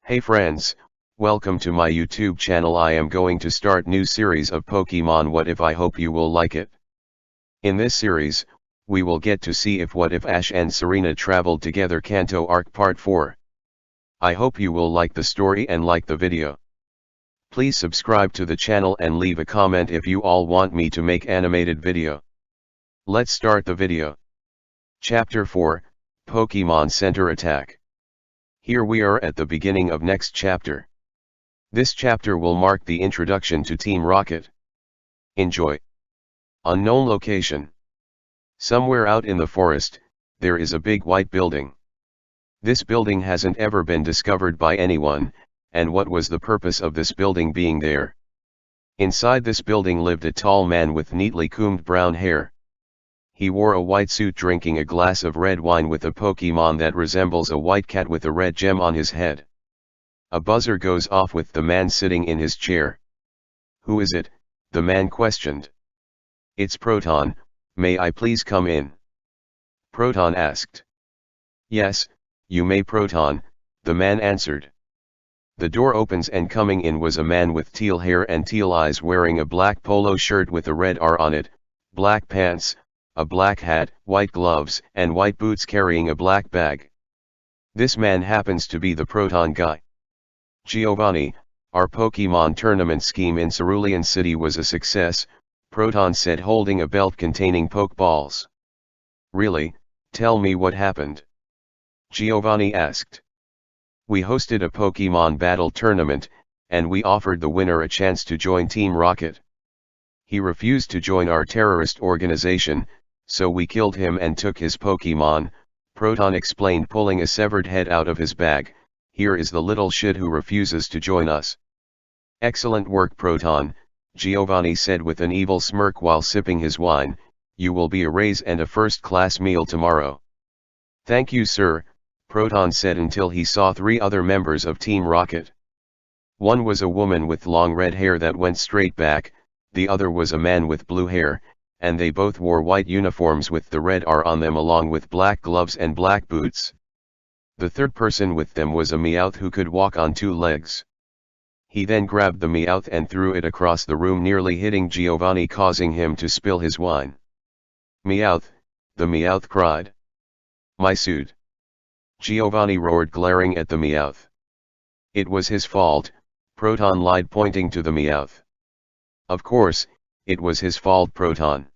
Hey friends, welcome to my YouTube channel. I am going to start new series of Pokemon What If. I hope you will like it. In this series, we will get to see if What If Ash and Serena traveled together Kanto Arc Part 4. I hope you will like the story and like the video. Please subscribe to the channel and leave a comment if you all want me to make animated video. Let's start the video. Chapter 4, Pokemon Center Attack. Here we are at the beginning of next chapter. This chapter will mark the introduction to Team Rocket. Enjoy. Unknown location. Somewhere out in the forest, there is a big white building. This building hasn't ever been discovered by anyone, and what was the purpose of this building being there? Inside this building lived a tall man with neatly combed brown hair. He wore a white suit drinking a glass of red wine with a Pokemon that resembles a white cat with a red gem on his head. A buzzer goes off with the man sitting in his chair. "Who is it?" the man questioned. "It's Proton, may I please come in?" Proton asked. "Yes, you may Proton," the man answered. The door opens and coming in was a man with teal hair and teal eyes wearing a black polo shirt with a red R on it, black pants, a black hat, white gloves, and white boots carrying a black bag. This man happens to be the Proton guy. "Giovanni, our Pokemon tournament scheme in Cerulean City was a success," Proton said holding a belt containing Pokeballs. "Really? Tell me what happened," Giovanni asked. "We hosted a Pokemon battle tournament, and we offered the winner a chance to join Team Rocket. He refused to join our terrorist organization, so we killed him and took his Pokemon," Proton explained pulling a severed head out of his bag. "Here is the little shit who refuses to join us." "Excellent work Proton," Giovanni said with an evil smirk while sipping his wine. "You will be a raise and a first-class meal tomorrow." "Thank you sir," Proton said until he saw three other members of Team Rocket. One was a woman with long red hair that went straight back, the other was a man with blue hair, and they both wore white uniforms with the red R on them along with black gloves and black boots. The third person with them was a Meowth who could walk on two legs. He then grabbed the Meowth and threw it across the room, nearly hitting Giovanni, causing him to spill his wine. "Meowth," the Meowth cried. "My suit!" Giovanni roared, glaring at the Meowth. "It was his fault," Proton lied, pointing to the Meowth. "Of course, it was his fault Proton.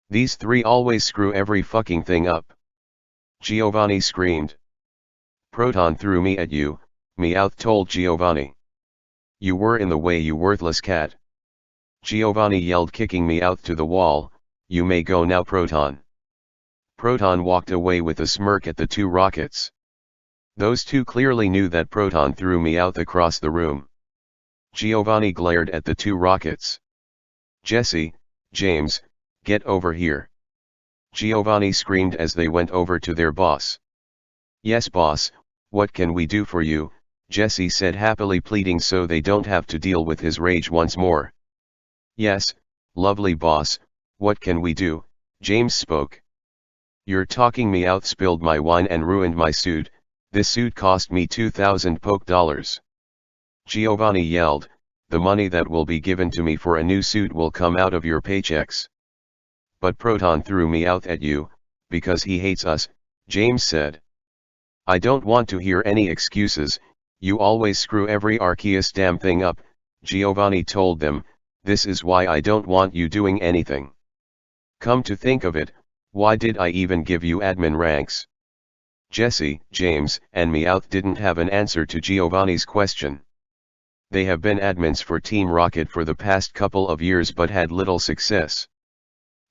These three always screw every fucking thing up," Giovanni screamed. "Proton threw me at you," Meowth told Giovanni. "You were in the way, you worthless cat," Giovanni yelled, kicking Meowth to the wall. "You may go now Proton." Proton walked away with a smirk at the two Rockets. Those two clearly knew that Proton threw Meowth across the room. Giovanni glared at the two Rockets. "Jesse, James, get over here," Giovanni screamed as they went over to their boss. "Yes boss, what can we do for you?" Jesse said happily, pleading so they don't have to deal with his rage once more. "Yes, lovely boss, what can we do?" James spoke. "You're talking. Meowth spilled my wine and ruined my suit. This suit cost me 2,000 poke dollars. Giovanni yelled, "The money that will be given to me for a new suit will come out of your paychecks." "But Proton threw Meowth at you, because he hates us," James said. "I don't want to hear any excuses, you always screw every arceus damn thing up," Giovanni told them. "This is why I don't want you doing anything. Come to think of it, why did I even give you admin ranks?" Jesse, James, and Meowth didn't have an answer to Giovanni's question. They have been admins for Team Rocket for the past couple of years but had little success.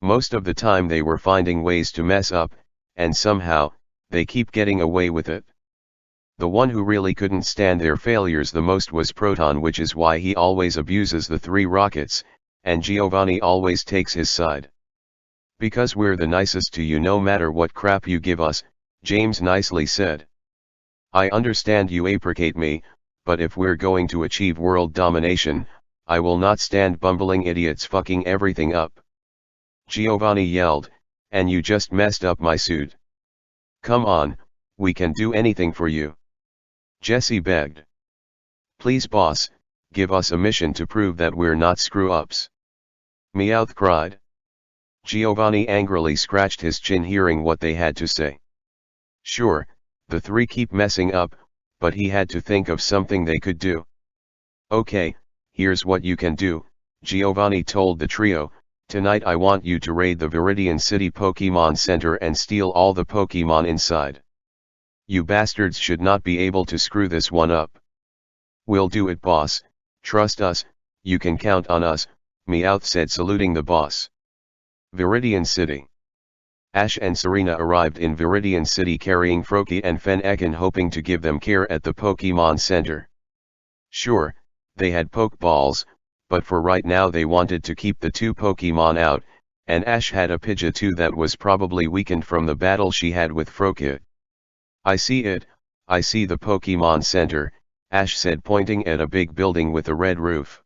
Most of the time they were finding ways to mess up, and somehow, they keep getting away with it. The one who really couldn't stand their failures the most was Proton, which is why he always abuses the three Rockets, and Giovanni always takes his side. "Because we're the nicest to you no matter what crap you give us," James nicely said. "I understand you appreciate me, but if we're going to achieve world domination, I will not stand bumbling idiots fucking everything up," Giovanni yelled, "and you just messed up my suit. Come on, we can do anything for you," Jesse begged. Please boss, give us a mission to prove that we're not screw-ups. Meowth cried. Giovanni angrily scratched his chin hearing what they had to say. Sure, the three keep messing up, but he had to think of something they could do. Okay, here's what you can do, Giovanni told the trio. Tonight I want you to raid the Viridian City Pokemon Center and steal all the Pokemon inside. You bastards should not be able to screw this one up. We'll do it, boss, trust us, you can count on us, Meowth said, saluting the boss. Viridian City. Ash and Serena arrived in Viridian City carrying Froakie and Fennekin, hoping to give them care at the Pokemon Center. Sure, they had Pokeballs, but for right now they wanted to keep the two Pokemon out, and Ash had a Pidgeotto that was probably weakened from the battle she had with Froakie. I see it, I see the Pokemon Center, Ash said, pointing at a big building with a red roof.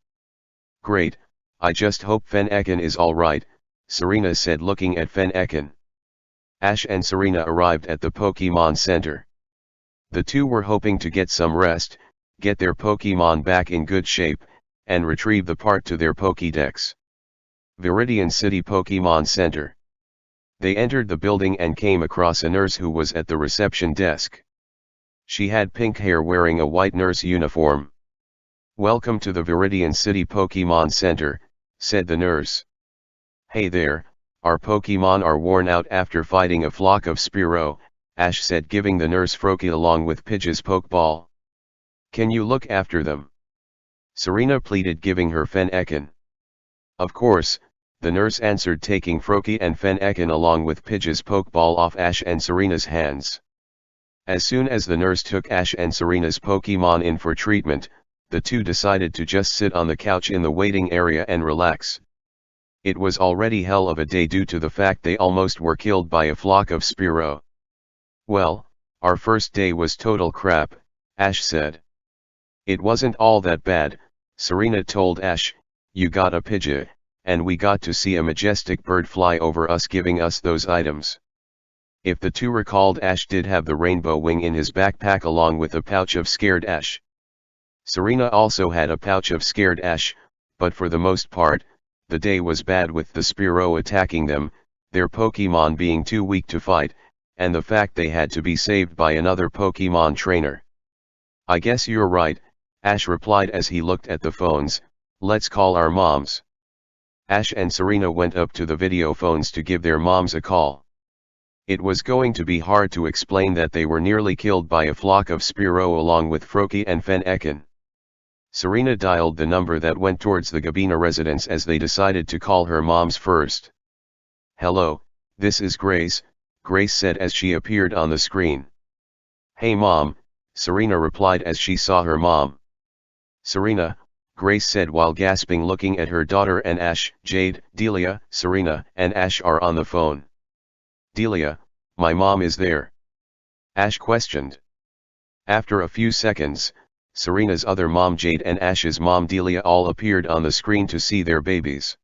Great, I just hope Fennekin is alright, Serena said, looking at Fennekin. Ash and Serena arrived at the Pokemon Center. The two were hoping to get some rest, get their Pokemon back in good shape, and retrieve the part to their Pokédex. Viridian City Pokemon Center. They entered the building and came across a nurse who was at the reception desk. She had pink hair, wearing a white nurse uniform. Welcome to the Viridian City Pokemon Center, said the nurse. Hey there, our Pokemon are worn out after fighting a flock of Spearow, Ash said, giving the nurse Froakie along with Pidge's Pokeball. Can you look after them? Serena pleaded, giving her Fennekin. Of course, the nurse answered, taking Froakie and Fennekin along with Pidge's Pokeball off Ash and Serena's hands. As soon as the nurse took Ash and Serena's Pokemon in for treatment, the two decided to just sit on the couch in the waiting area and relax. It was already hell of a day due to the fact they almost were killed by a flock of Spearow. Well, our first day was total crap, Ash said. It wasn't all that bad, Serena told Ash. You got a Pidgey, and we got to see a majestic bird fly over us, giving us those items. If the two recalled, Ash did have the rainbow wing in his backpack along with a pouch of Scared Ash. Serena also had a pouch of Scared Ash, but for the most part, the day was bad with the Spearow attacking them, their Pokemon being too weak to fight, and the fact they had to be saved by another Pokemon trainer. I guess you're right, Ash replied as he looked at the phones. Let's call our moms. Ash and Serena went up to the video phones to give their moms a call. It was going to be hard to explain that they were nearly killed by a flock of Spearow along with Froakie and Fennekin. Serena dialed the number that went towards the Gabina residence as they decided to call her moms first. Hello, this is Grace, Grace said as she appeared on the screen. Hey mom, Serena replied as she saw her mom. Serena, Grace said while gasping, looking at her daughter and Ash. Jade, Delia, Serena, and Ash are on the phone. Delia, my mom is there? Ash questioned. After a few seconds, Serena's other mom Jade and Ash's mom Delia all appeared on the screen to see their babies.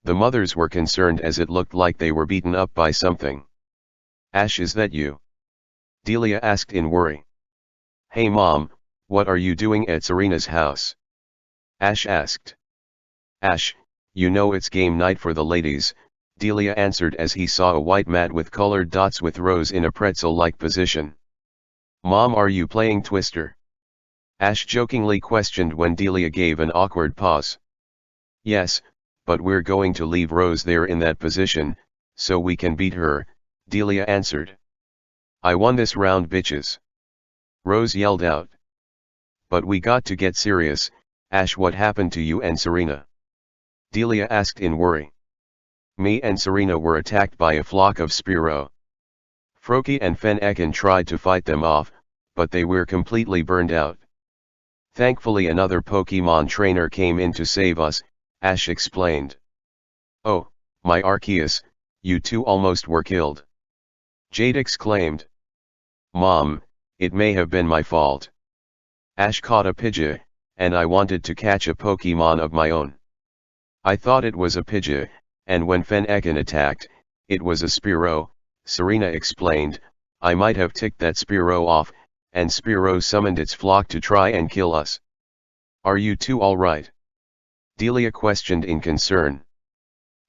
The mothers were concerned as it looked like they were beaten up by something. Ash, is that you? Delia asked in worry. Hey mom, what are you doing at Serena's house? Ash asked. Ash, you know it's game night for the ladies, Delia answered as he saw a white mat with colored dots with Rose in a pretzel-like position. Mom, are you playing Twister? Ash jokingly questioned when Delia gave an awkward pause. Yes, but we're going to leave Rose there in that position, so we can beat her, Delia answered. I won this round, bitches. Rose yelled out. But we got to get serious, Ash, what happened to you and Serena? Delia asked in worry. Me and Serena were attacked by a flock of Spearow. Froakie and Fennekin tried to fight them off, but they were completely burned out. Thankfully another Pokemon trainer came in to save us, Ash explained. Oh, my Arceus, you two almost were killed. Jade exclaimed. Mom, it may have been my fault. Ash caught a Pidgey, and I wanted to catch a Pokemon of my own. I thought it was a Pidgey, and when Fennekin attacked, it was a Spearow, Serena explained. I might have ticked that Spearow off, and Spearow summoned its flock to try and kill us. Are you two alright? Delia questioned in concern.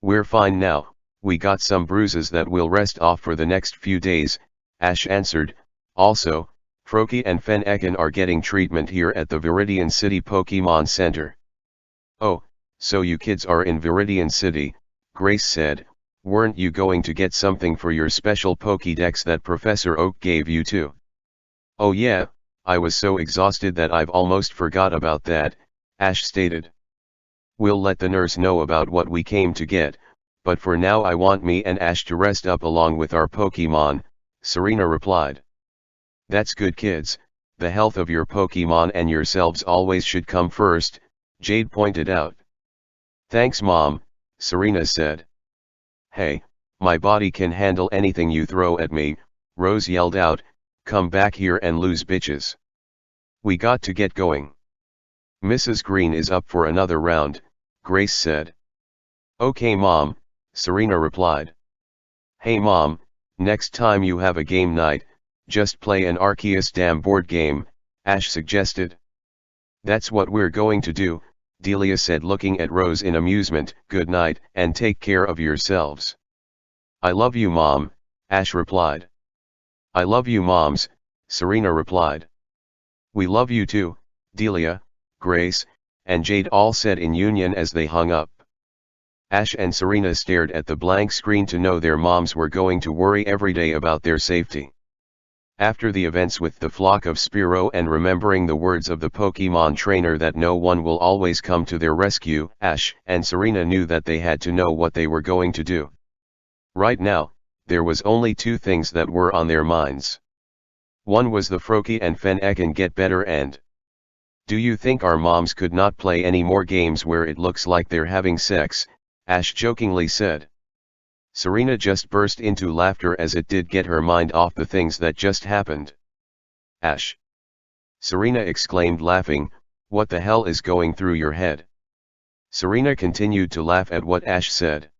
We're fine now, we got some bruises that we'll rest off for the next few days, Ash answered. Also, Froakie and Fennekin are getting treatment here at the Viridian City Pokemon Center. Oh, so you kids are in Viridian City, Grace said. Weren't you going to get something for your special Pokédex that Professor Oak gave you too? Oh yeah, I was so exhausted that I've almost forgot about that, Ash stated. We'll let the nurse know about what we came to get, but for now I want me and Ash to rest up along with our Pokemon, Serena replied. That's good kids, the health of your Pokemon and yourselves always should come first, Jade pointed out. Thanks Mom, Serena said. Hey, my body can handle anything you throw at me, Rose yelled out, come back here and lose bitches. We got to get going. Mrs. Green is up for another round, Grace said. Okay Mom, Serena replied. Hey Mom, next time you have a game night, just play an Arceus Dam board game, Ash suggested. That's what we're going to do, Delia said looking at Rose in amusement. Good night and take care of yourselves. I love you Mom, Ash replied. I love you Moms, Serena replied. We love you too, Delia, Grace, and Jade all said in union as they hung up. Ash and Serena stared at the blank screen to know their moms were going to worry every day about their safety. After the events with the flock of Spearow and remembering the words of the Pokemon trainer that no one will always come to their rescue, Ash and Serena knew that they had to know what they were going to do. Right now, there was only two things that were on their minds. One was the Froakie and Fennekin get better and... Do you think our moms could not play any more games where it looks like they're having sex? Ash jokingly said. Serena just burst into laughter as it did get her mind off the things that just happened. Ash! Serena exclaimed laughing, what the hell is going through your head? Serena continued to laugh at what Ash said.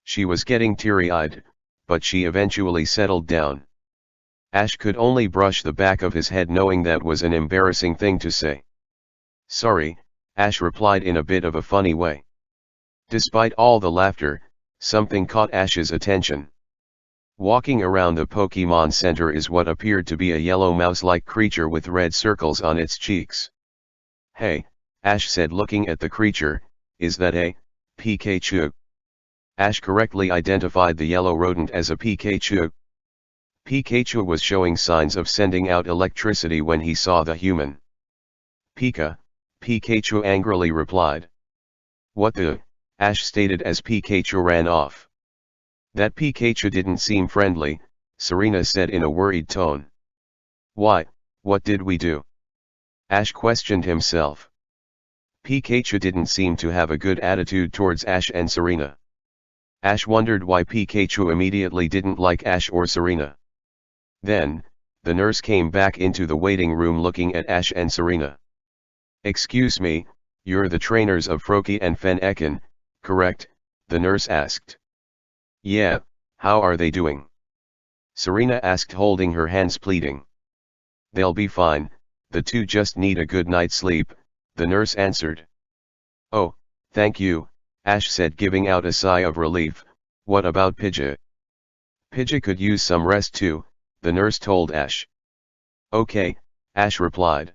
She was getting teary-eyed, but she eventually settled down. Ash could only brush the back of his head knowing that was an embarrassing thing to say. Sorry, Ash replied in a bit of a funny way. Despite all the laughter, something caught Ash's attention. Walking around the Pokemon Center is what appeared to be a yellow mouse-like creature with red circles on its cheeks. Hey, Ash said looking at the creature, is that a Pikachu? Ash correctly identified the yellow rodent as a Pikachu. Pikachu was showing signs of sending out electricity when he saw the human. Pikachu angrily replied. What the? Ash stated as Pikachu ran off. That Pikachu didn't seem friendly, Serena said in a worried tone. Why, what did we do? Ash questioned himself. Pikachu didn't seem to have a good attitude towards Ash and Serena. Ash wondered why Pikachu immediately didn't like Ash or Serena. Then, the nurse came back into the waiting room looking at Ash and Serena. Excuse me, you're the trainers of Froakie and Fennekin, correct? The nurse asked. Yeah, how are they doing? Serena asked holding her hands pleading. They'll be fine, the two just need a good night's sleep, the nurse answered. Oh, thank you, Ash said giving out a sigh of relief. What about Pidgey? Pidgey could use some rest too, the nurse told Ash. Okay, Ash replied.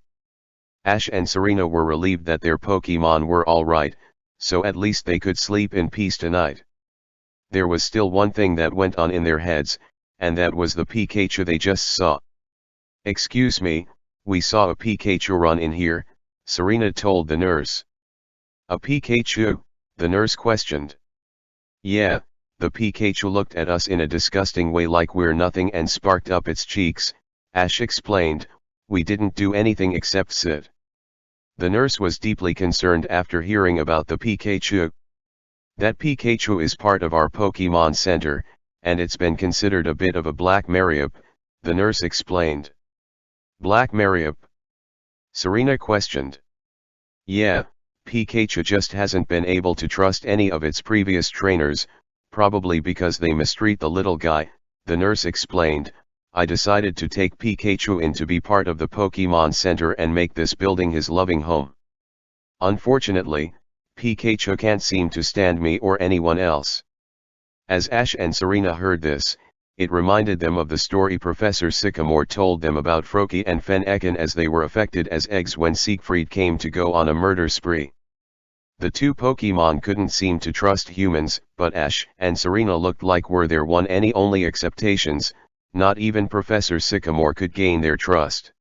Ash and Serena were relieved that their Pokemon were alright, so at least they could sleep in peace tonight. There was still one thing that went on in their heads, and that was the Pikachu they just saw. Excuse me, we saw a Pikachu run in here, Serena told the nurse. A Pikachu? The nurse questioned. Yeah, the Pikachu looked at us in a disgusting way like we're nothing and sparked up its cheeks, Ash explained. We didn't do anything except sit. The nurse was deeply concerned after hearing about the Pikachu. That Pikachu is part of our Pokemon Center, and it's been considered a bit of a Black Mariup, the nurse explained. Black Mariup? Serena questioned. Yeah, Pikachu just hasn't been able to trust any of its previous trainers, probably because they mistreat the little guy, the nurse explained. I decided to take Pikachu in to be part of the Pokemon Center and make this building his loving home. Unfortunately, Pikachu can't seem to stand me or anyone else. As Ash and Serena heard this, it reminded them of the story Professor Sycamore told them about Froakie and Fennekin as they were affected as eggs when Siegfried came to go on a murder spree. The two Pokemon couldn't seem to trust humans, but Ash and Serena looked like were their one and only acceptations. Not even Professor Sycamore could gain their trust.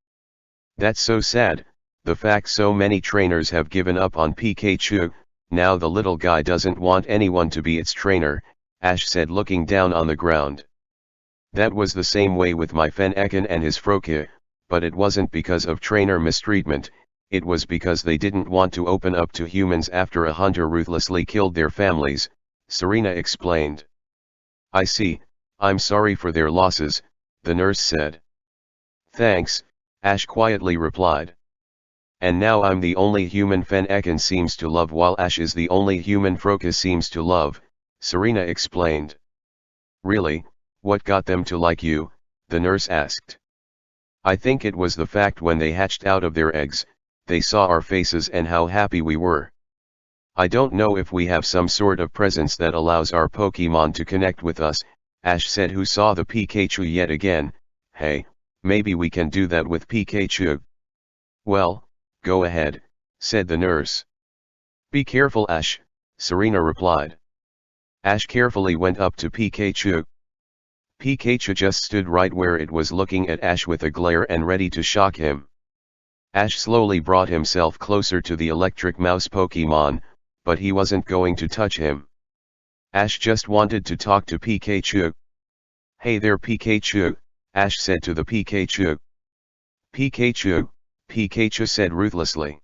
That's so sad, the fact so many trainers have given up on Pikachu. Now the little guy doesn't want anyone to be its trainer, Ash said looking down on the ground. That was the same way with my Fennekin and his Froakie, but it wasn't because of trainer mistreatment, it was because they didn't want to open up to humans after a hunter ruthlessly killed their families, Serena explained. I see, I'm sorry for their losses, the nurse said. Thanks, Ash quietly replied. And now I'm the only human Fennekin seems to love while Ash is the only human Froakie seems to love, Serena explained. Really, what got them to like you? The nurse asked. I think it was the fact when they hatched out of their eggs, they saw our faces and how happy we were. I don't know if we have some sort of presence that allows our Pokemon to connect with us, Ash said, who saw the Pikachu yet again. Hey, maybe we can do that with Pikachu. Well, go ahead, said the nurse. Be careful, Ash, Serena replied. Ash carefully went up to Pikachu. Pikachu just stood right where it was looking at Ash with a glare and ready to shock him. Ash slowly brought himself closer to the electric mouse Pokemon, but he wasn't going to touch him. Ash just wanted to talk to Pikachu. Hey there Pikachu, Ash said to the Pikachu. Pikachu, Pikachu said ruthlessly.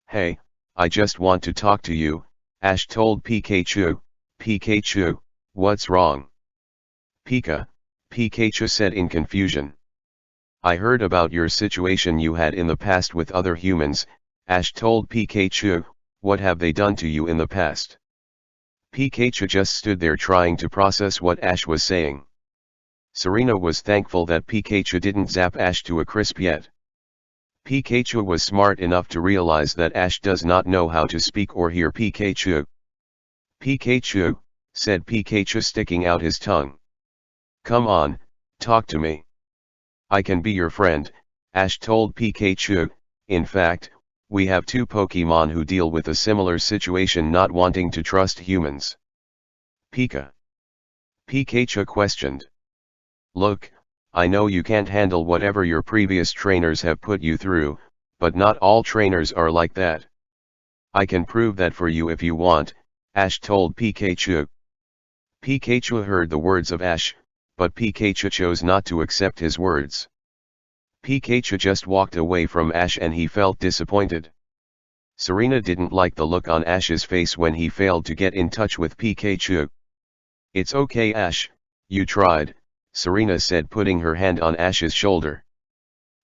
Hey, I just want to talk to you, Ash told Pikachu. Pikachu, what's wrong? Pikachu said in confusion. I heard about your situation you had in the past with other humans, Ash told Pikachu. What have they done to you in the past? Pikachu just stood there trying to process what Ash was saying. Serena was thankful that Pikachu didn't zap Ash to a crisp yet. Pikachu was smart enough to realize that Ash does not know how to speak or hear Pikachu. Pikachu, said Pikachu sticking out his tongue. Come on, talk to me. I can be your friend, Ash told Pikachu. In fact, we have two Pokemon who deal with a similar situation, not wanting to trust humans. Pikachu questioned. Look, I know you can't handle whatever your previous trainers have put you through, but not all trainers are like that. I can prove that for you if you want, Ash told Pikachu. Pikachu heard the words of Ash, but Pikachu chose not to accept his words. Pikachu just walked away from Ash and he felt disappointed. Serena didn't like the look on Ash's face when he failed to get in touch with Pikachu. It's okay Ash, you tried, Serena said, putting her hand on Ash's shoulder.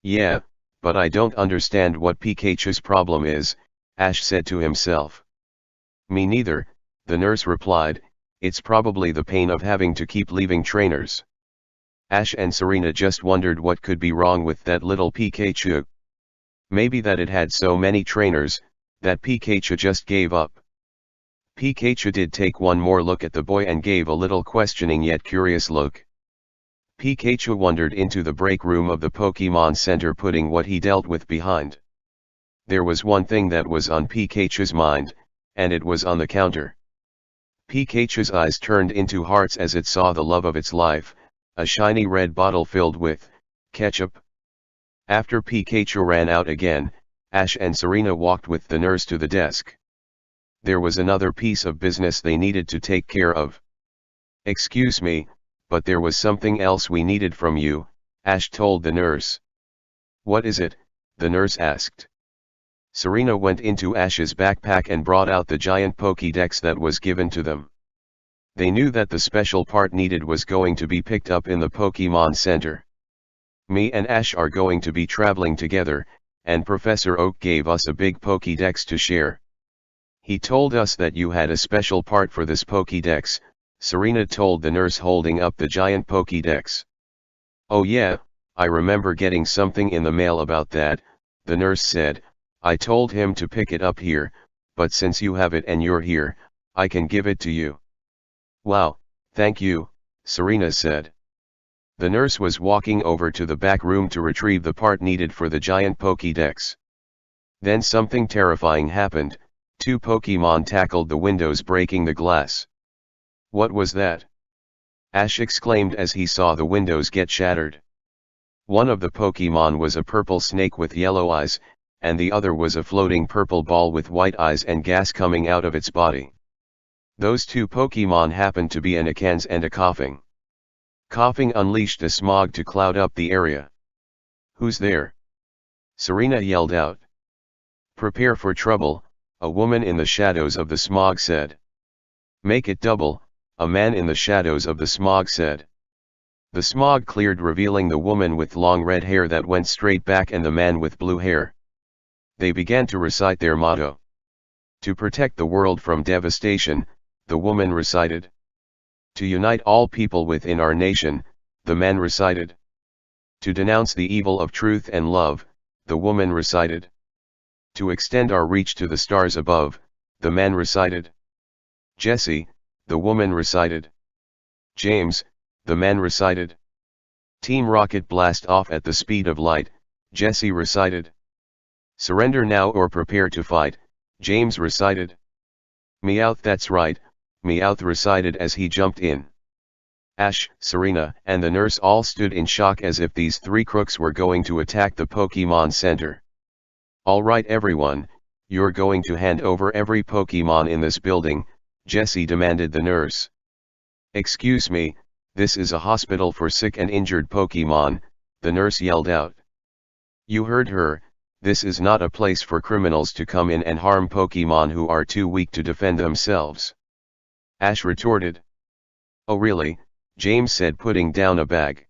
Yeah, but I don't understand what Pikachu's problem is, Ash said to himself. Me neither, the nurse replied, it's probably the pain of having to keep leaving trainers. Ash and Serena just wondered what could be wrong with that little Pikachu. Maybe that it had so many trainers, that Pikachu just gave up. Pikachu did take one more look at the boy and gave a little questioning yet curious look. Pikachu wandered into the break room of the Pokemon Center, putting what he dealt with behind. There was one thing that was on Pikachu's mind, and it was on the counter. Pikachu's eyes turned into hearts as it saw the love of its life, a shiny red bottle filled with ketchup. After Pikachu ran out again, Ash and Serena walked with the nurse to the desk. There was another piece of business they needed to take care of. Excuse me, but there was something else we needed from you, Ash told the nurse. What is it? The nurse asked. Serena went into Ash's backpack and brought out the giant Pokédex that was given to them. They knew that the special part needed was going to be picked up in the Pokemon Center. Me and Ash are going to be traveling together, and Professor Oak gave us a big Pokédex to share. He told us that you had a special part for this Pokédex, Serena told the nurse, holding up the giant Pokédex. Oh yeah, I remember getting something in the mail about that, the nurse said. I told him to pick it up here, but since you have it and you're here, I can give it to you. Wow, thank you, Serena said. The nurse was walking over to the back room to retrieve the part needed for the giant Pokédex. Then something terrifying happened. 2 Pokémon tackled the windows, breaking the glass. What was that? Ash exclaimed as he saw the windows get shattered. One of the Pokémon was a purple snake with yellow eyes, and the other was a floating purple ball with white eyes and gas coming out of its body. Those 2 Pokémon happened to be an Ekans and a Coughing. Coughing unleashed a smog to cloud up the area. Who's there? Serena yelled out. Prepare for trouble, a woman in the shadows of the smog said. Make it double, a man in the shadows of the smog said. The smog cleared, revealing the woman with long red hair that went straight back and the man with blue hair. They began to recite their motto. To protect the world from devastation, the woman recited. To unite all people within our nation, the man recited. To denounce the evil of truth and love, the woman recited. To extend our reach to the stars above, the man recited. Jesse, the woman recited. James, the man recited. Team Rocket blast off at the speed of light, Jesse recited. Surrender now or prepare to fight, James recited. Meowth, that's right, Meowth recited as he jumped in. Ash, Serena, and the nurse all stood in shock as if these 3 crooks were going to attack the Pokémon Center. All right everyone, you're going to hand over every Pokémon in this building, Jessie demanded the nurse. Excuse me, this is a hospital for sick and injured Pokémon, the nurse yelled out. You heard her, this is not a place for criminals to come in and harm Pokémon who are too weak to defend themselves. Ash retorted. Oh really, James said, putting down a bag.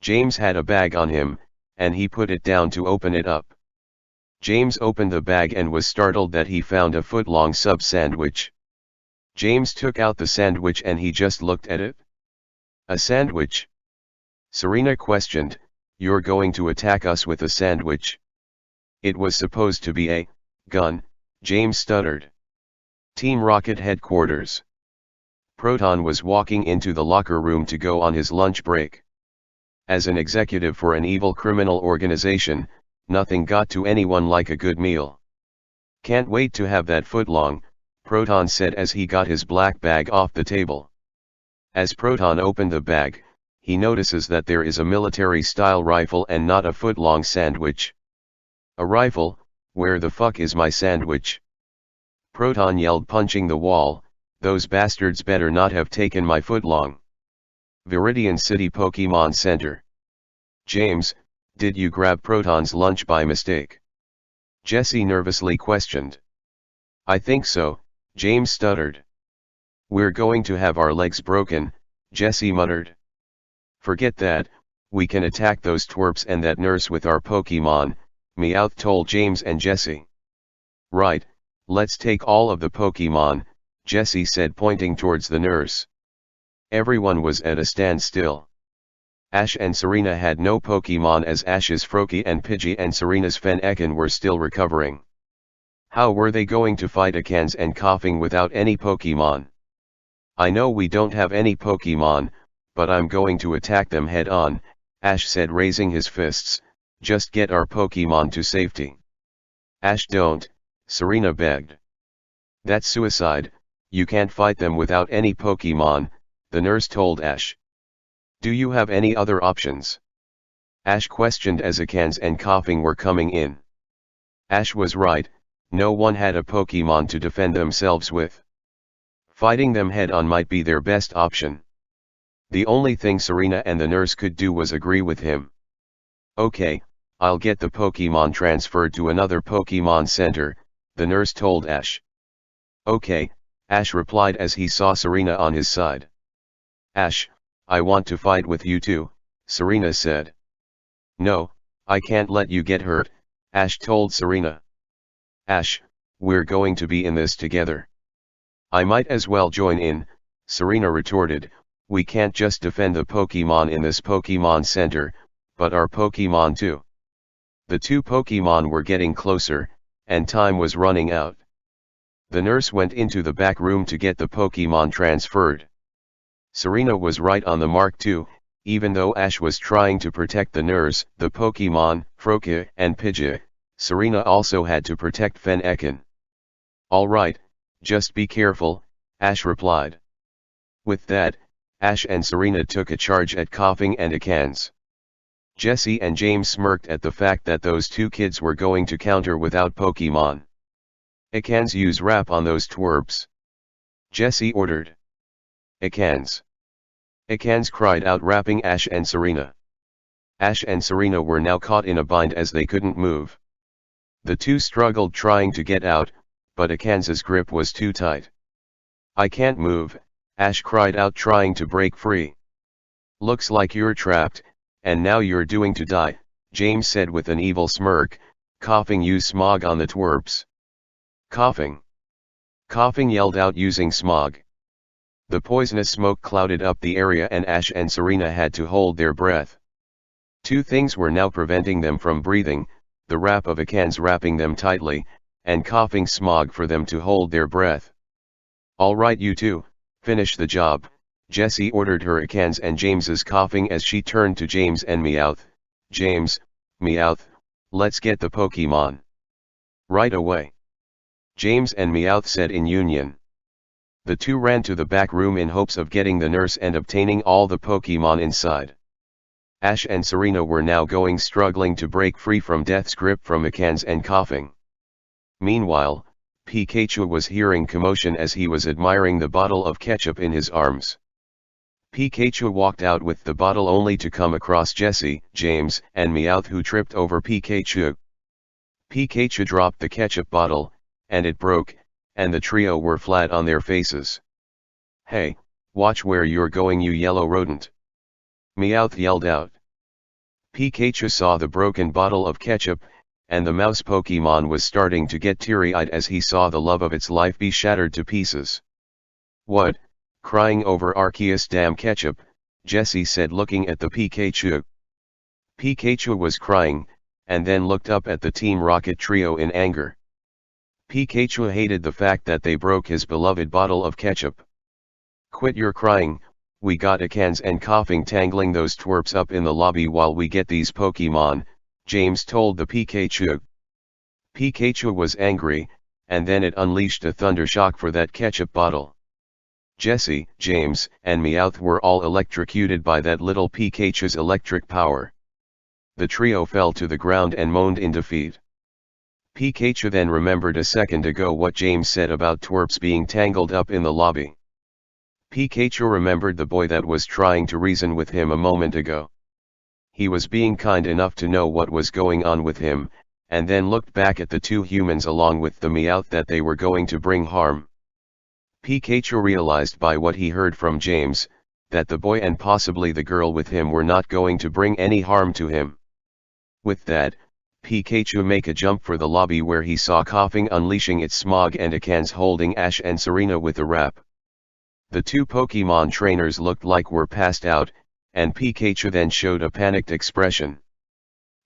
James had a bag on him, and he put it down to open it up. James opened the bag and was startled that he found a foot-long sub sandwich. James took out the sandwich and he just looked at it. A sandwich? Serena questioned, you're going to attack us with a sandwich? It was supposed to be a gun, James stuttered. Team Rocket headquarters. Proton was walking into the locker room to go on his lunch break. As an executive for an evil criminal organization, nothing got to anyone like a good meal. Can't wait to have that footlong, Proton said as he got his black bag off the table. As Proton opened the bag, he notices that there is a military-style rifle and not a foot-long sandwich. A rifle? Where the fuck is my sandwich? Proton yelled, punching the wall, those bastards better not have taken my footlong. Viridian City Pokémon Center. James, did you grab Proton's lunch by mistake? Jesse nervously questioned. I think so, James stuttered. We're going to have our legs broken, Jesse muttered. Forget that, we can attack those twerps and that nurse with our Pokémon, Meowth told James and Jesse. Right, let's take all of the Pokémon, Jesse said, pointing towards the nurse. Everyone was at a standstill. Ash and Serena had no Pokémon as Ash's Froakie and Pidgey and Serena's Fennekin were still recovering. How were they going to fight Ekans and Coughing without any Pokémon? I know we don't have any Pokémon, but I'm going to attack them head on, Ash said, raising his fists. Just get our Pokémon to safety. Ash, don't, Serena begged. That's suicide, you can't fight them without any Pokémon, the nurse told Ash. Do you have any other options? Ash questioned as Ekans and Coughing were coming in. Ash was right, no one had a Pokémon to defend themselves with. Fighting them head on might be their best option. The only thing Serena and the nurse could do was agree with him. Okay, I'll get the Pokémon transferred to another Pokémon Center, the nurse told Ash. Okay, Ash replied as he saw Serena on his side. Ash, I want to fight with you too, Serena said. No, I can't let you get hurt, Ash told Serena. Ash, we're going to be in this together. I might as well join in, Serena retorted. We can't just defend the Pokémon in this Pokémon Center, but our Pokémon too. The 2 Pokémon were getting closer, and time was running out. The nurse went into the back room to get the Pokemon transferred. Serena was right on the mark too, even though Ash was trying to protect the nurse, the Pokemon, Froakie and Pidgey. Serena also had to protect Fennekin. "Alright, just be careful," Ash replied. With that, Ash and Serena took a charge at Coughing and Ekans. Jesse and James smirked at the fact that those two kids were going to counter without Pokemon. "Ekans, use Wrap on those twerps," Jesse ordered. "Ekans." Ekans cried out, wrapping Ash and Serena. Ash and Serena were now caught in a bind as they couldn't move. The two struggled trying to get out, but Ekans's grip was too tight. "I can't move," Ash cried out, trying to break free. "Looks like you're trapped, and now you're doomed to die," James said with an evil smirk. "Coughing, use Smog on the twerps." "Coughing!" Coughing yelled out, using Smog. The poisonous smoke clouded up the area and Ash and Serena had to hold their breath. Two things were now preventing them from breathing: the wrap of Ekans wrapping them tightly, and Coughing Smog for them to hold their breath. "Alright, you two, finish the job," Jessie ordered her Ekans and James's Coughing as she turned to James and Meowth. "James, Meowth, let's get the Pokemon." "Right away," James and Meowth said in union. The two ran to the back room in hopes of getting the nurse and obtaining all the Pokemon inside. Ash and Serena were now struggling to break free from Death's grip from Ekans and Coughing. Meanwhile, Pikachu was hearing commotion as he was admiring the bottle of ketchup in his arms. Pikachu walked out with the bottle only to come across Jessie, James, and Meowth, who tripped over Pikachu. Pikachu dropped the ketchup bottle, and it broke, and the trio were flat on their faces. "Hey, watch where you're going, you yellow rodent!" Meowth yelled out. Pikachu saw the broken bottle of ketchup, and the mouse Pokemon was starting to get teary-eyed as he saw the love of its life be shattered to pieces. "What, crying over Arceus damn ketchup?" Jessie said, looking at the Pikachu. Pikachu was crying, and then looked up at the Team Rocket trio in anger. Pikachu hated the fact that they broke his beloved bottle of ketchup. "Quit your crying, we got Ekans and Coughing tangling those twerps up in the lobby while we get these Pokemon," James told the Pikachu. Pikachu was angry, and then it unleashed a thunder shock for that ketchup bottle. Jessie, James, and Meowth were all electrocuted by that little Pikachu's electric power. The trio fell to the ground and moaned in defeat. Pikachu then remembered a second ago what James said about twerps being tangled up in the lobby. Pikachu remembered the boy that was trying to reason with him a moment ago. He was being kind enough to know what was going on with him, and then looked back at the two humans along with the Meowth that they were going to bring harm. Pikachu realized by what he heard from James, that the boy and possibly the girl with him were not going to bring any harm to him. With that, Pikachu made a jump for the lobby where he saw Coughing unleashing its Smog and Ekans holding Ash and Serena with a wrap. The two Pokemon trainers looked like were passed out, and Pikachu then showed a panicked expression.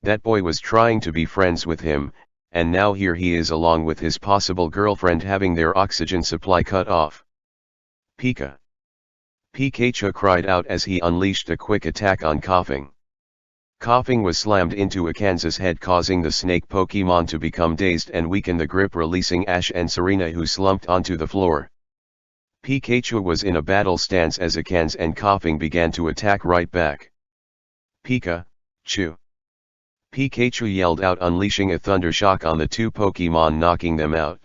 That boy was trying to be friends with him, and now here he is along with his possible girlfriend having their oxygen supply cut off. "Pika!" Pikachu cried out as he unleashed a quick attack on Coughing. Coughing was slammed into Ekans's head, causing the snake Pokemon to become dazed and weaken the grip, releasing Ash and Serena, who slumped onto the floor. Pikachu was in a battle stance as Ekans and Coughing began to attack right back. "Pika-Chu!" Pikachu yelled out, unleashing a thunder shock on the two Pokemon, knocking them out.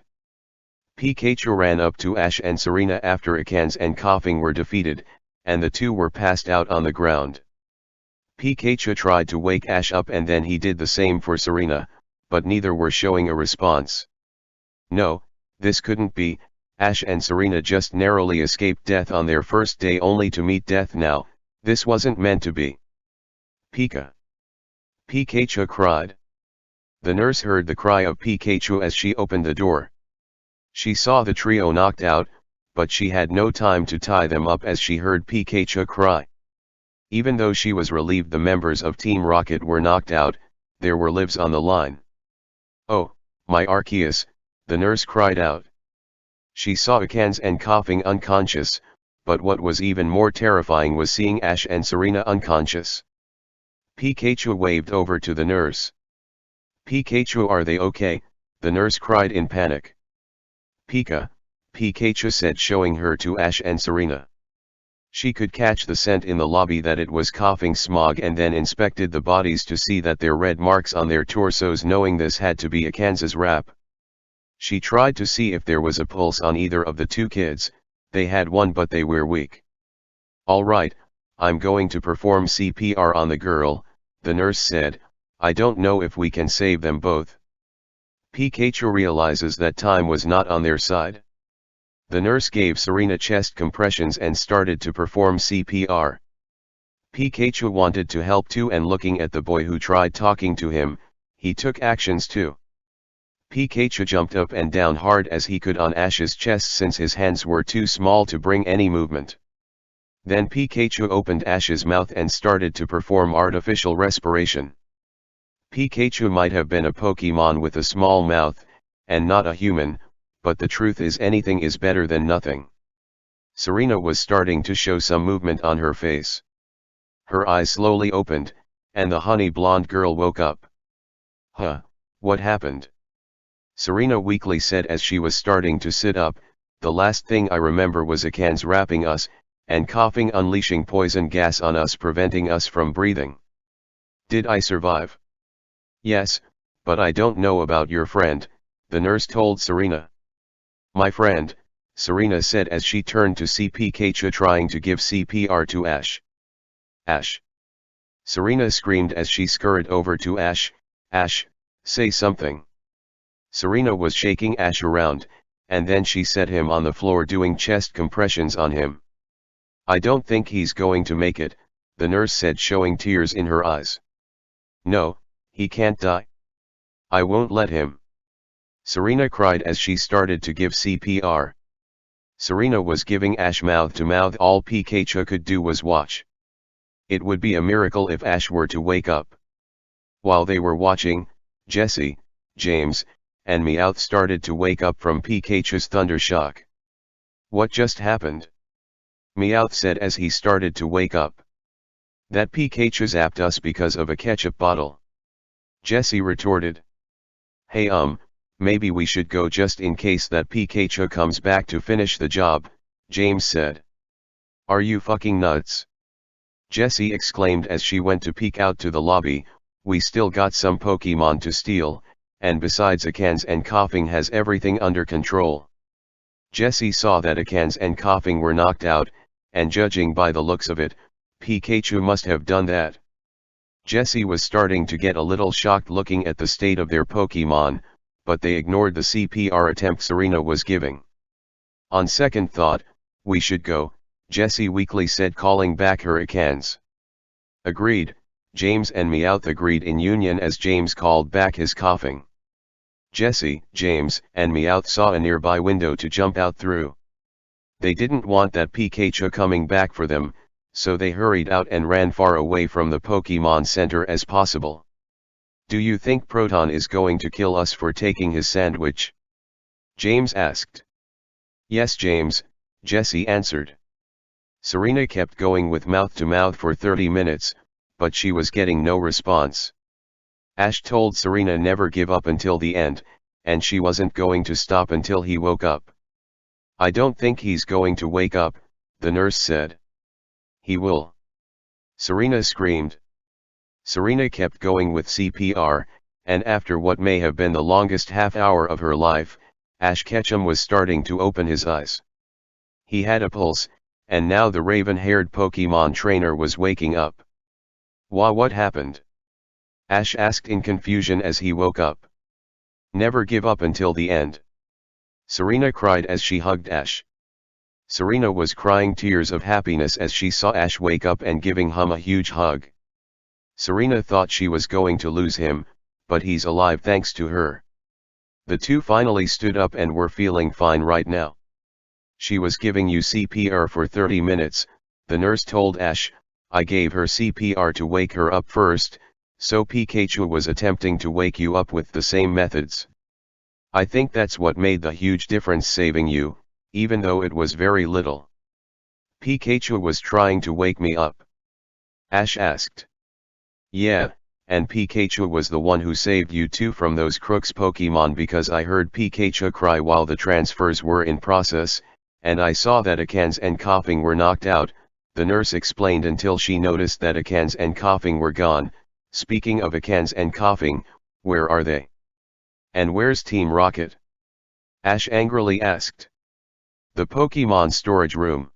Pikachu ran up to Ash and Serena after Ekans and Coughing were defeated, and the two were passed out on the ground. Pikachu tried to wake Ash up and then he did the same for Serena, but neither were showing a response. No, this couldn't be. Ash and Serena just narrowly escaped death on their first day only to meet death now. This wasn't meant to be. "Pika!" Pikachu cried. The nurse heard the cry of Pikachu as she opened the door. She saw the trio knocked out, but she had no time to tie them up as she heard Pikachu cry. Even though she was relieved the members of Team Rocket were knocked out, there were lives on the line. "Oh, My Arceus, the nurse cried out. She saw Akans and coughing unconscious, but what was even more terrifying was seeing Ash and Serena unconscious. Pikachu waved over to the nurse. Pikachu, are they okay? The nurse cried in panic. Pikachu said, showing her to Ash and Serena. She could catch the scent in the lobby that it was coughing smog, and then inspected the bodies to see that there were red marks on their torsos, knowing this had to be Akans's rap. She tried to see if there was a pulse on either of the two kids. They had one, but they were weak. All right, I'm going to perform CPR on the girl, the nurse said. I don't know if we can save them both. Pikachu realizes that time was not on their side. The nurse gave Serena chest compressions and started to perform CPR. Pikachu wanted to help too, and looking at the boy who tried talking to him, he took actions too. Pikachu jumped up and down hard as he could on Ash's chest since his hands were too small to bring any movement. Then Pikachu opened Ash's mouth and started to perform artificial respiration. Pikachu might have been a Pokemon with a small mouth, and not a human, but the truth is anything is better than nothing. Serena was starting to show some movement on her face. Her eyes slowly opened, and the honey blonde girl woke up. Huh, what happened? Serena weakly said as she was starting to sit up. The last thing I remember was Akans wrapping us, and coughing, unleashing poison gas on us, preventing us from breathing. Did I survive? Yes, but I don't know about your friend, the nurse told Serena. My friend, Serena said as she turned to see Pikachu trying to give CPR to Ash. Ash! Serena screamed as she scurried over to Ash. Ash, say something. Serena was shaking Ash around, and then she set him on the floor doing chest compressions on him. I don't think he's going to make it, the nurse said, showing tears in her eyes. No, he can't die. I won't let him. Serena cried as she started to give CPR. Serena was giving Ash mouth to mouth. All Pikachu could do was watch. It would be a miracle if Ash were to wake up. While they were watching, Jessie, James, and Meowth started to wake up from Pikachu's thunder shock. What just happened? Meowth said as he started to wake up. That Pikachu zapped us because of a ketchup bottle. Jessie retorted. Hey maybe we should go just in case that Pikachu comes back to finish the job, James said. Are you fucking nuts? Jessie exclaimed as she went to peek out to the lobby. We still got some Pokemon to steal, and besides Akans and Coughing has everything under control. Jessie saw that Akans and Coughing were knocked out, and judging by the looks of it, Pikachu must have done that. Jessie was starting to get a little shocked looking at the state of their Pokemon, but they ignored the CPR attempt Serena was giving. On second thought, we should go, Jessie weakly said, calling back her Akans. Agreed, James and Meowth agreed in union as James called back his Coughing. Jessie, James, and Meowth saw a nearby window to jump out through. They didn't want that Pikachu coming back for them, so they hurried out and ran far away from the Pokemon Center as possible. Do you think Proton is going to kill us for taking his sandwich? James asked. Yes, James, Jessie answered. Serena kept going with mouth to mouth for 30 minutes, but she was getting no response. Ash told Serena never give up until the end, and she wasn't going to stop until he woke up. I don't think he's going to wake up, the nurse said. He will. Serena screamed. Serena kept going with CPR, and after what may have been the longest half hour of her life, Ash Ketchum was starting to open his eyes. He had a pulse, and now the raven-haired Pokemon trainer was waking up. What happened? Ash asked in confusion as he woke up. Never give up until the end. Serena cried as she hugged Ash. Serena was crying tears of happiness as she saw Ash wake up and giving him a huge hug. Serena thought she was going to lose him, but he's alive thanks to her. The two finally stood up and were feeling fine right now. She was giving you CPR for 30 minutes, the nurse told Ash. I gave her CPR to wake her up first, so Pikachu was attempting to wake you up with the same methods. I think that's what made the huge difference saving you, even though it was very little. Pikachu was trying to wake me up. Ash asked. Yeah, and Pikachu was the one who saved you too from those crooks Pokemon because I heard Pikachu cry while the transfers were in process, and I saw that Akans and Coughing were knocked out, the nurse explained until she noticed that Akans and Coughing were gone. Speaking of Akans and Coughing, where are they? And where's Team Rocket? Ash angrily asked. The Pokemon storage room.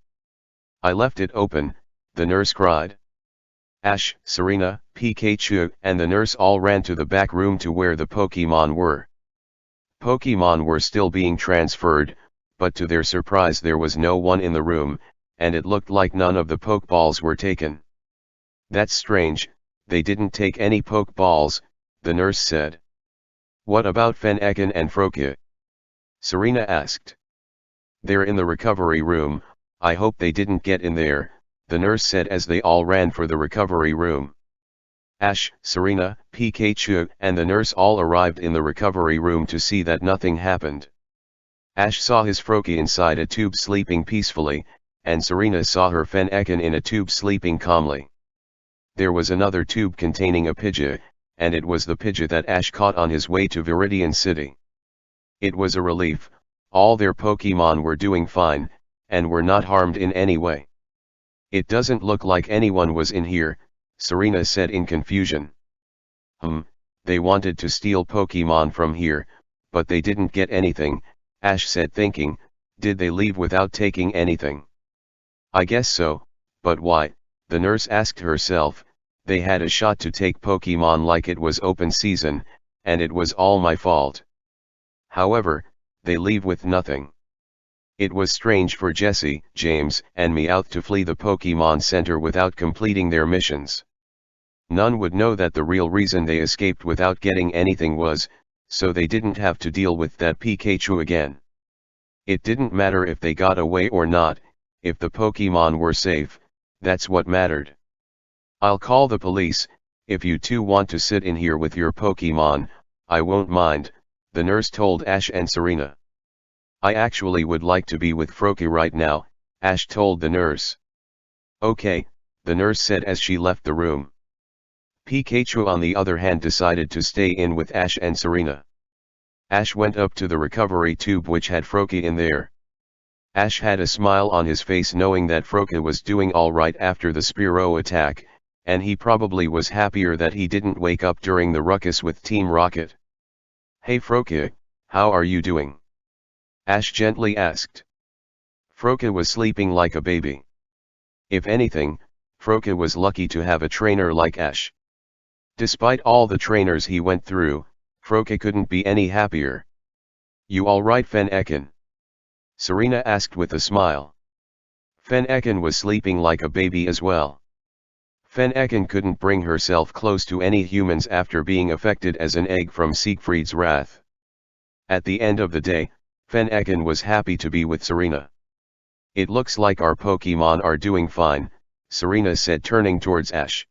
I left it open, the nurse cried. Ash, Serena, Pikachu, and the nurse all ran to the back room to where the Pokemon were. Pokemon were still being transferred, but to their surprise there was no one in the room, and it looked like none of the Pokeballs were taken. That's strange, they didn't take any Pokeballs, the nurse said. What about Fennekin and Froakie? Serena asked. They're in the recovery room, I hope they didn't get in there, the nurse said as they all ran for the recovery room. Ash, Serena, Pikachu, and the nurse all arrived in the recovery room to see that nothing happened. Ash saw his Froakie inside a tube sleeping peacefully, and Serena saw her Fennekin in a tube sleeping calmly. There was another tube containing a Pidgey, and it was the Pidgey that Ash caught on his way to Viridian City. It was a relief, all their Pokemon were doing fine, and were not harmed in any way. It doesn't look like anyone was in here, Serena said in confusion. They wanted to steal Pokemon from here, but they didn't get anything, Ash said thinking, did they leave without taking anything? I guess so, but why, the nurse asked herself, they had a shot to take Pokemon like it was open season, and it was all my fault. However, they leave with nothing. It was strange for Jessie, James, and Meowth to flee the Pokemon Center without completing their missions. None would know that the real reason they escaped without getting anything was, so they didn't have to deal with that Pikachu again. It didn't matter if they got away or not, if the Pokemon were safe, that's what mattered. I'll call the police, if you two want to sit in here with your Pokemon, I won't mind, the nurse told Ash and Serena. I actually would like to be with Froakie right now, Ash told the nurse. Okay, the nurse said as she left the room. Pikachu on the other hand decided to stay in with Ash and Serena. Ash went up to the recovery tube which had Froakie in there. Ash had a smile on his face knowing that Froakie was doing alright after the Spearow attack, and he probably was happier that he didn't wake up during the ruckus with Team Rocket. Hey Froakie, how are you doing? Ash gently asked. Froakie was sleeping like a baby. If anything, Froakie was lucky to have a trainer like Ash. Despite all the trainers he went through, Froakie couldn't be any happier. You alright Fennekin? Serena asked with a smile. Fennekin was sleeping like a baby as well. Fennekin couldn't bring herself close to any humans after being affected as an egg from Siegfried's wrath. At the end of the day, Fennekin was happy to be with Serena. It looks like our Pokemon are doing fine, Serena said turning towards Ash.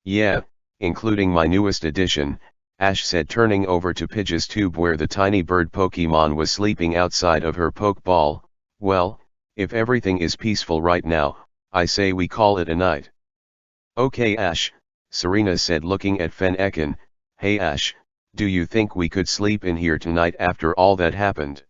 Yeah, including my newest addition, Ash said turning over to Pidge's tube where the tiny bird Pokemon was sleeping outside of her Pokeball. Well, if everything is peaceful right now, I say we call it a night. Okay Ash, Serena said looking at Fennekin. Hey Ash, do you think we could sleep in here tonight after all that happened?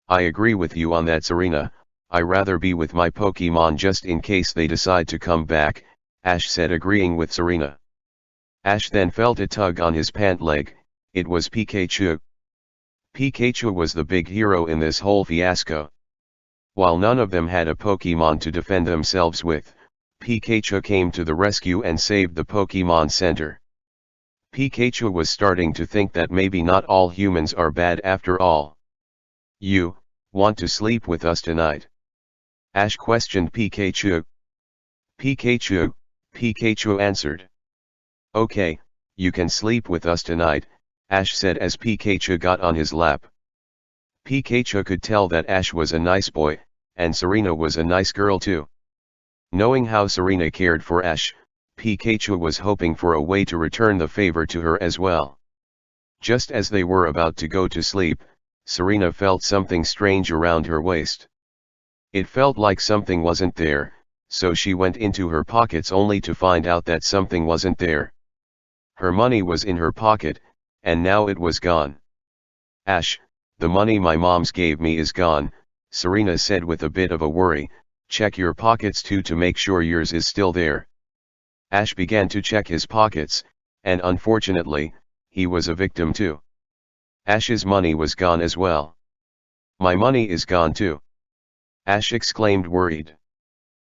I agree with you on that Serena, I rather be with my Pokemon just in case they decide to come back, Ash said agreeing with Serena. Ash then felt a tug on his pant leg, it was Pikachu. Pikachu was the big hero in this whole fiasco. While none of them had a Pokemon to defend themselves with, Pikachu came to the rescue and saved the Pokemon Center. Pikachu was starting to think that maybe not all humans are bad after all. You, want to sleep with us tonight? Ash questioned Pikachu. Pikachu answered. Okay, you can sleep with us tonight, Ash said as Pikachu got on his lap. Pikachu could tell that Ash was a nice boy, and Serena was a nice girl too. Knowing how Serena cared for Ash, Pikachu was hoping for a way to return the favor to her as well. Just as they were about to go to sleep, Serena felt something strange around her waist. It felt like something wasn't there, so she went into her pockets only to find out that something wasn't there. Her money was in her pocket, and now it was gone. "Ash, the money my mom's gave me is gone," Serena said with a bit of a worry. "Check your pockets too to make sure yours is still there." Ash began to check his pockets, and unfortunately, he was a victim too. Ash's money was gone as well. "My money is gone too," Ash exclaimed, worried.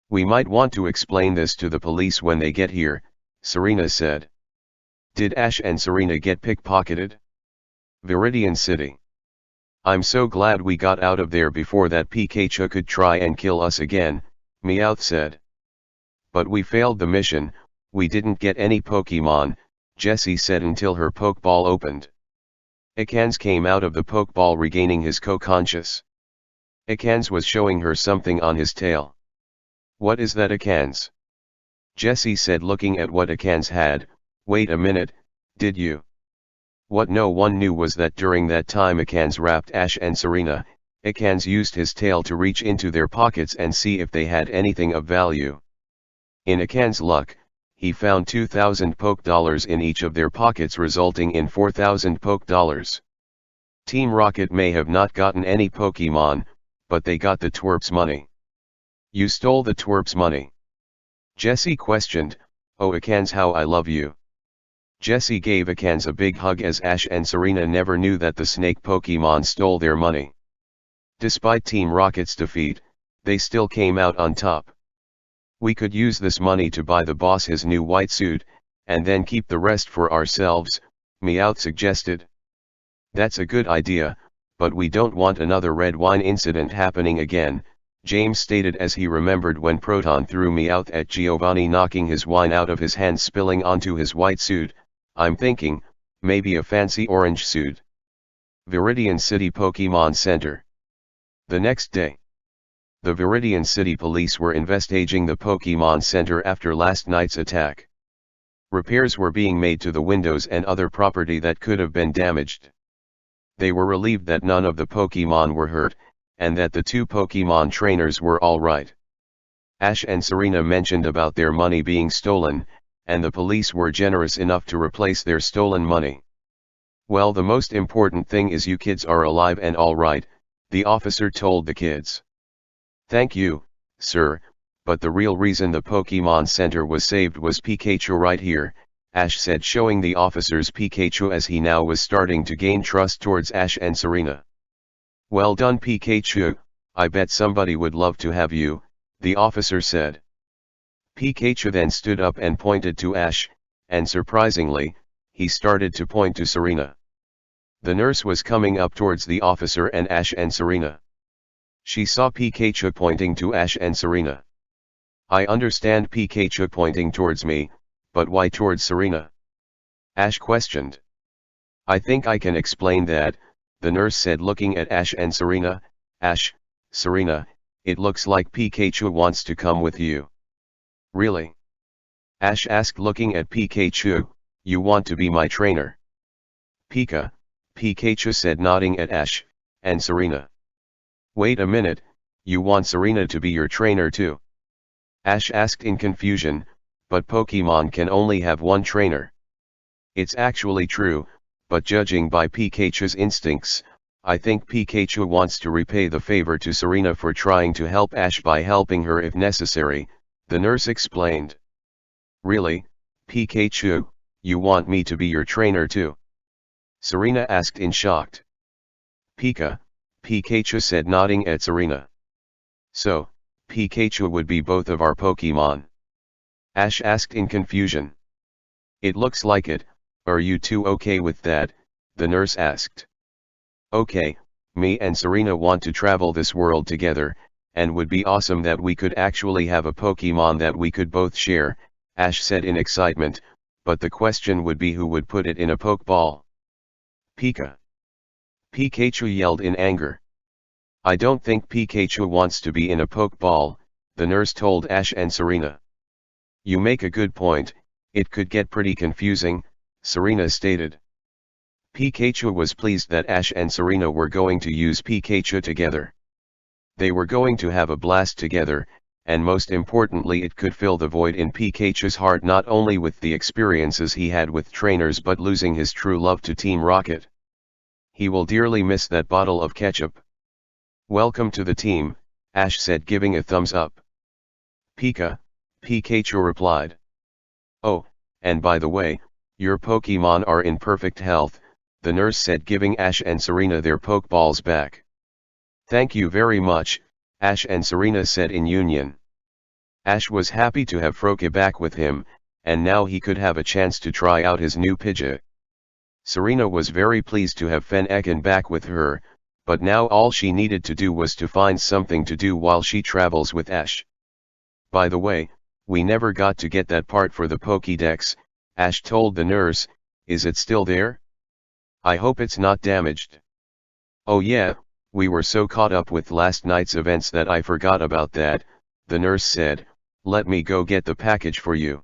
"We might want to explain this to the police when they get here," Serena said. Did Ash and Serena get pickpocketed? Viridian City. "I'm so glad we got out of there before that Pikachu could try and kill us again," Meowth said. "But we failed the mission, we didn't get any Pokemon," Jessie said until her Pokeball opened. Ekans came out of the Pokeball regaining his co-conscious. Ekans was showing her something on his tail. "What is that, Ekans?" Jessie said, looking at what Ekans had. "Wait a minute, did you?" What no one knew was that during that time Ekans wrapped Ash and Serena, Ekans used his tail to reach into their pockets and see if they had anything of value. In Ekans' luck, he found 2,000 Poke Dollars in each of their pockets, resulting in 4,000 Poke Dollars. Team Rocket may have not gotten any Pokemon, but they got the twerp's money. "You stole the twerp's money?" Jessie questioned. "Oh Ekans, how I love you." Jessie gave Ekans a big hug as Ash and Serena never knew that the snake Pokemon stole their money. Despite Team Rocket's defeat, they still came out on top. "We could use this money to buy the boss his new white suit, and then keep the rest for ourselves," Meowth suggested. "That's a good idea, but we don't want another red wine incident happening again," James stated as he remembered when Proton threw Meowth at Giovanni, knocking his wine out of his hand, spilling onto his white suit. "I'm thinking, maybe a fancy orange suit." Viridian City Pokemon Center. The next day, the Viridian City police were investigating the Pokemon Center after last night's attack. Repairs were being made to the windows and other property that could have been damaged. They were relieved that none of the Pokemon were hurt, and that the two Pokemon trainers were all right. Ash and Serena mentioned about their money being stolen, and the police were generous enough to replace their stolen money. "Well, the most important thing is you kids are alive and all right," the officer told the kids. "Thank you, sir, but the real reason the Pokemon Center was saved was Pikachu right here," Ash said, showing the officers Pikachu as he now was starting to gain trust towards Ash and Serena. "Well done, Pikachu, I bet somebody would love to have you," the officer said. Pikachu then stood up and pointed to Ash, and surprisingly, he started to point to Serena. The nurse was coming up towards the officer and Ash and Serena. She saw Pikachu pointing to Ash and Serena. "I understand Pikachu pointing towards me, but why towards Serena?" Ash questioned. "I think I can explain that," the nurse said, looking at Ash and Serena. "Ash, Serena, it looks like Pikachu wants to come with you." "Really?" Ash asked, looking at Pikachu. "You want to be my trainer?" Pikachu said, nodding at Ash and Serena. "Wait a minute, you want Serena to be your trainer too?" Ash asked in confusion. "But Pokemon can only have one trainer." "It's actually true, but judging by Pikachu's instincts, I think Pikachu wants to repay the favor to Serena for trying to help Ash by helping her if necessary," the nurse explained. "Really, Pikachu, you want me to be your trainer too?" Serena asked in shock. Pikachu said, nodding at Serena. "So, Pikachu would be both of our Pokemon?" Ash asked in confusion. "It looks like it. Are you two okay with that?" the nurse asked. "Okay, me and Serena want to travel this world together, and would be awesome that we could actually have a Pokemon that we could both share," Ash said in excitement, "but the question would be who would put it in a Pokeball." Pikachu yelled in anger. "I don't think Pikachu wants to be in a Pokeball," the nurse told Ash and Serena. "You make a good point, it could get pretty confusing," Serena stated. Pikachu was pleased that Ash and Serena were going to use Pikachu together. They were going to have a blast together, and most importantly it could fill the void in Pikachu's heart not only with the experiences he had with trainers but losing his true love to Team Rocket. He will dearly miss that bottle of ketchup. "Welcome to the team," Ash said, giving a thumbs up. Pikachu replied. "Oh, and by the way, your Pokemon are in perfect health," the nurse said, giving Ash and Serena their Pokeballs back. "Thank you very much," Ash and Serena said in union. Ash was happy to have Froakie back with him, and now he could have a chance to try out his new Pidgey. Serena was very pleased to have Fennekin back with her, but now all she needed to do was to find something to do while she travels with Ash. "By the way, we never got to get that part for the Pokédex," Ash told the nurse. "Is it still there? I hope it's not damaged." "Oh yeah, we were so caught up with last night's events that I forgot about that," the nurse said. "Let me go get the package for you."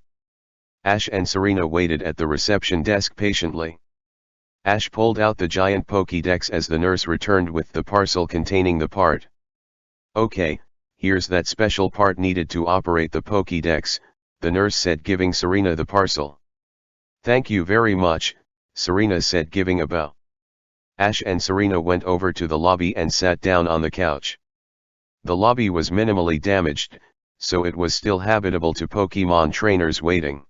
Ash and Serena waited at the reception desk patiently. Ash pulled out the giant Pokédex as the nurse returned with the parcel containing the part. "Okay, here's that special part needed to operate the Pokédex," the nurse said, giving Serena the parcel. "Thank you very much," Serena said, giving a bow. Ash and Serena went over to the lobby and sat down on the couch. The lobby was minimally damaged, so it was still habitable to Pokemon trainers waiting.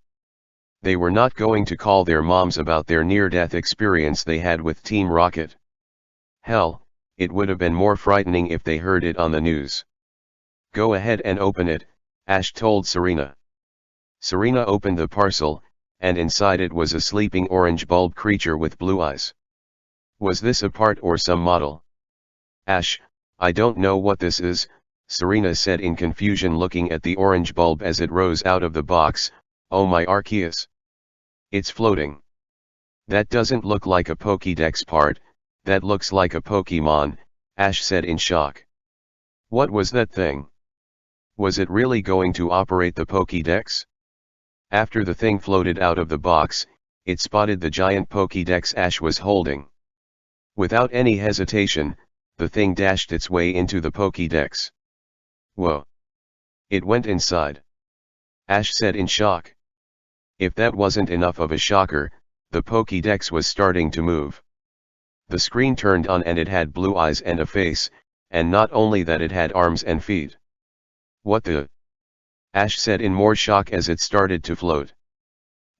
They were not going to call their moms about their near-death experience they had with Team Rocket. Hell, it would have been more frightening if they heard it on the news. "Go ahead and open it," Ash told Serena. Serena opened the parcel, and inside it was a sleeping orange bulb creature with blue eyes. Was this a part or some model? "Ash, I don't know what this is," Serena said in confusion, looking at the orange bulb as it rose out of the box. "Oh my Arceus! It's floating. That doesn't look like a Pokédex part, that looks like a Pokemon," Ash said in shock. "What was that thing? Was it really going to operate the Pokédex?" After the thing floated out of the box, it spotted the giant Pokédex Ash was holding. Without any hesitation, the thing dashed its way into the Pokédex. "Whoa! It went inside," Ash said in shock. If that wasn't enough of a shocker, the Pokédex was starting to move. The screen turned on and it had blue eyes and a face, and not only that, it had arms and feet. "What the?" Ash said in more shock as it started to float.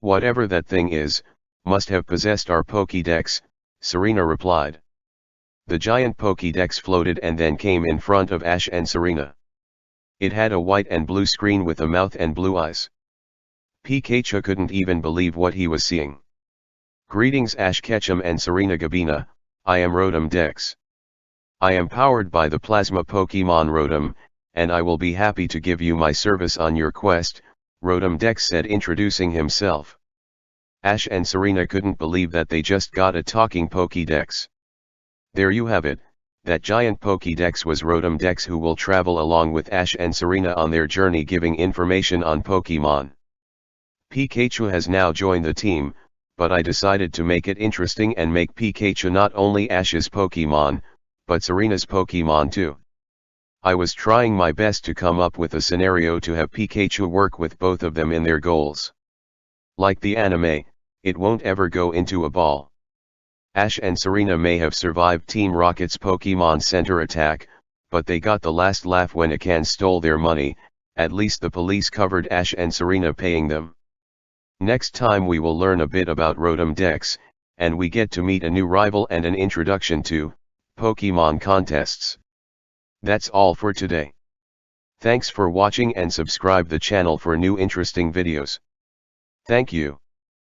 "Whatever that thing is, must have possessed our Pokédex," Serena replied. The giant Pokédex floated and then came in front of Ash and Serena. It had a white and blue screen with a mouth and blue eyes. Pikachu couldn't even believe what he was seeing. "Greetings Ash Ketchum and Serena Gabina, I am Rotom Dex. I am powered by the Plasma Pokemon Rotom, and I will be happy to give you my service on your quest," Rotom Dex said, introducing himself. Ash and Serena couldn't believe that they just got a talking Pokédex. There you have it, that giant Pokédex was Rotom Dex, who will travel along with Ash and Serena on their journey giving information on Pokemon. Pikachu has now joined the team, but I decided to make it interesting and make Pikachu not only Ash's Pokemon, but Serena's Pokemon too. I was trying my best to come up with a scenario to have Pikachu work with both of them in their goals. Like the anime, it won't ever go into a ball. Ash and Serena may have survived Team Rocket's Pokemon Center attack, but they got the last laugh when Akan stole their money. At least the police covered Ash and Serena paying them. Next time we will learn a bit about Rotom Dex, and we get to meet a new rival and an introduction to Pokemon contests. That's all for today. Thanks for watching and subscribe the channel for new interesting videos. Thank you.